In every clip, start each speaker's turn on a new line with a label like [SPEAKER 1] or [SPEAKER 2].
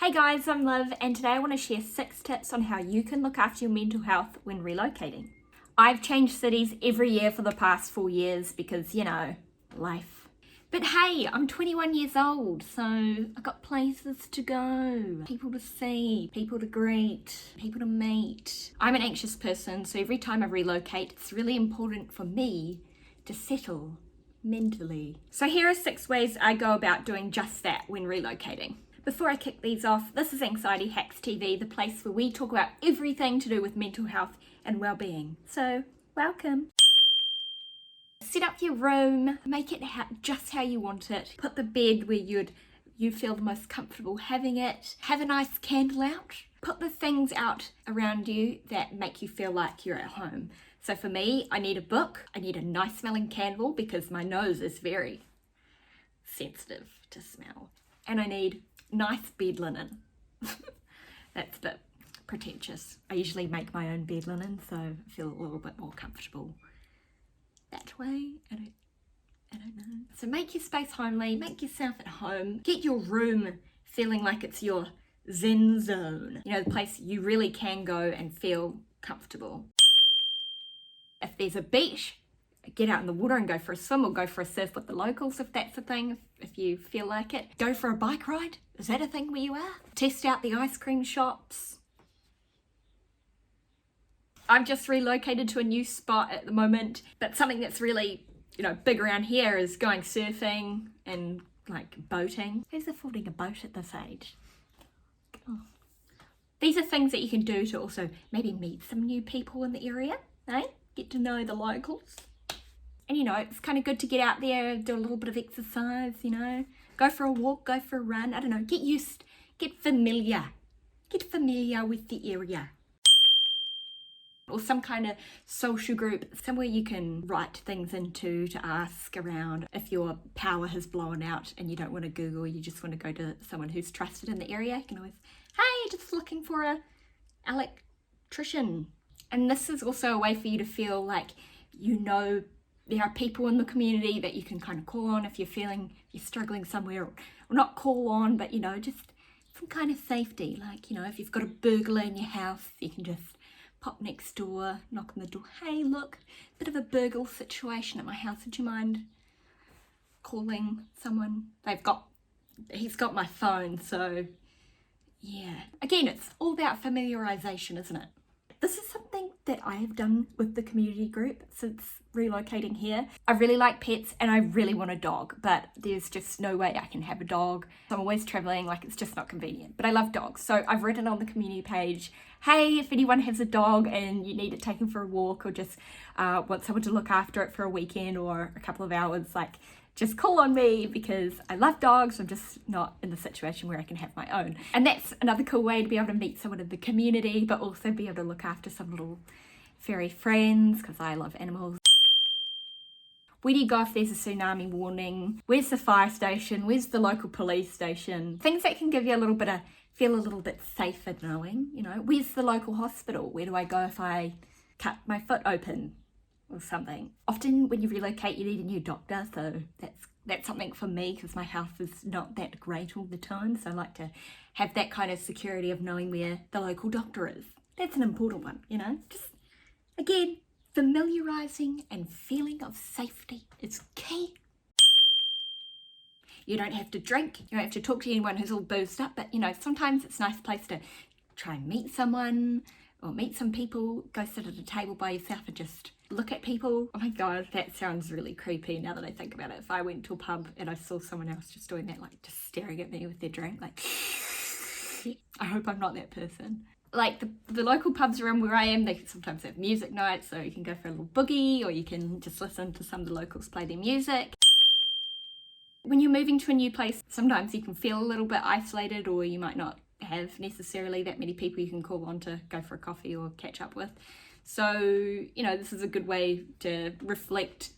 [SPEAKER 1] Hey guys, I'm Liv and today I want to share 6 tips on how you can look after your mental health when relocating. I've changed cities every year for the past 4 years because, life. But hey, I'm 21 years old, so I've got places to go, people to see, people to greet, people to meet. I'm an anxious person, so every time I relocate, it's really important for me to settle mentally. So here are 6 ways I go about doing just that when relocating. Before I kick these off, this is Anxiety Hacks TV, the place where we talk about everything to do with mental health and well-being. So, welcome. Set up your room, make it just how you want it. Put the bed where you feel the most comfortable having it. Have a nice candle out. Put the things out around you that make you feel like you're at home. So for me, I need a book, I need a nice smelling candle because my nose is very sensitive to smell. And I need nice bed linen. That's a bit pretentious. I usually make my own bed linen, so I feel a little bit more comfortable that way. I don't know. So make your space homely, make yourself at home, get your room feeling like it's your zen zone. The place you really can go and feel comfortable. If there's a beach, get out in the water and go for a swim or go for a surf with the locals if that's a thing, if you feel like it. Go for a bike ride. Is that a thing where you are? Test out the ice cream shops. I've just relocated to a new spot at the moment, but something that's really, big around here is going surfing and boating. Who's affording a boat at this age? Oh. These are things that you can do to also maybe meet some new people in the area, eh? Get to know the locals. And it's kind of good to get out there, do a little bit of exercise, go for a walk, go for a run, I don't know, get familiar with the area. Or some kind of social group, somewhere you can write things into to ask around if your power has blown out and you don't want to Google, you just want to go to someone who's trusted in the area. You can always, hey, just looking for a electrician. And this is also a way for you to feel like there are people in the community that you can kind of call on if you're struggling somewhere, or not call on, but just some kind of safety. If you've got a burglar in your house, you can just pop next door, knock on the door. Hey, look, bit of a burgle situation at my house. Would you mind calling someone? He's got my phone, so yeah. Again, it's all about familiarization, isn't it? This is something that I have done with the community group since relocating here. I really like pets and I really want a dog, but there's just no way I can have a dog. I'm always traveling, it's just not convenient, but I love dogs. So I've written on the community page, hey, if anyone has a dog and you need it taken for a walk or just want someone to look after it for a weekend or a couple of hours, just call on me because I love dogs. I'm just not in the situation where I can have my own. And that's another cool way to be able to meet someone in the community, but also be able to look after some little furry friends because I love animals. Where do you go if there's a tsunami warning? Where's the fire station? Where's the local police station? Things that can give you feel a little bit safer knowing, where's the local hospital? Where do I go if I cut my foot open or something? Often when you relocate, you need a new doctor, so that's something for me because my health is not that great all the time, so I like to have that kind of security of knowing where the local doctor is. That's an important one, just again, familiarizing and feeling of safety is key. You don't have to drink, you don't have to talk to anyone who's all boozed up, but sometimes it's a nice place to try and meet someone or meet some people, go sit at a table by yourself and just look at people. Oh my God, that sounds really creepy now that I think about it. If I went to a pub and I saw someone else just doing that, just staring at me with their drink, I hope I'm not that person. The local pubs around where I am, they sometimes have music nights, so you can go for a little boogie or you can just listen to some of the locals play their music. When you're moving to a new place, sometimes you can feel a little bit isolated or you might not have necessarily that many people you can call on to go for a coffee or catch up with. So, this is a good way to reflect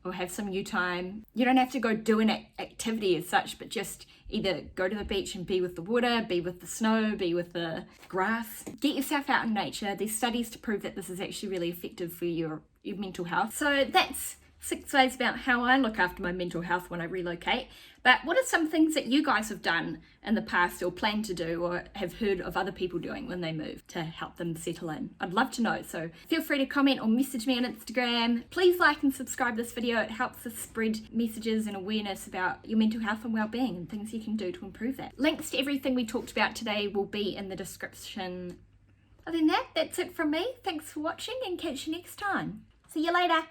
[SPEAKER 1] or have some you time. You don't have to go do an activity as such, but just either go to the beach and be with the water, be with the snow, be with the grass. Get yourself out in nature. There's studies to prove that this is actually really effective for your mental health. So that's 6 ways about how I look after my mental health when I relocate. But what are some things that you guys have done in the past or plan to do or have heard of other people doing when they move to help them settle in? I'd love to know. So feel free to comment or message me on Instagram. Please like and subscribe this video. It helps us spread messages and awareness about your mental health and well-being and things you can do to improve that. Links to everything we talked about today will be in the description. Other than that, that's it from me. Thanks for watching and catch you next time. See you later.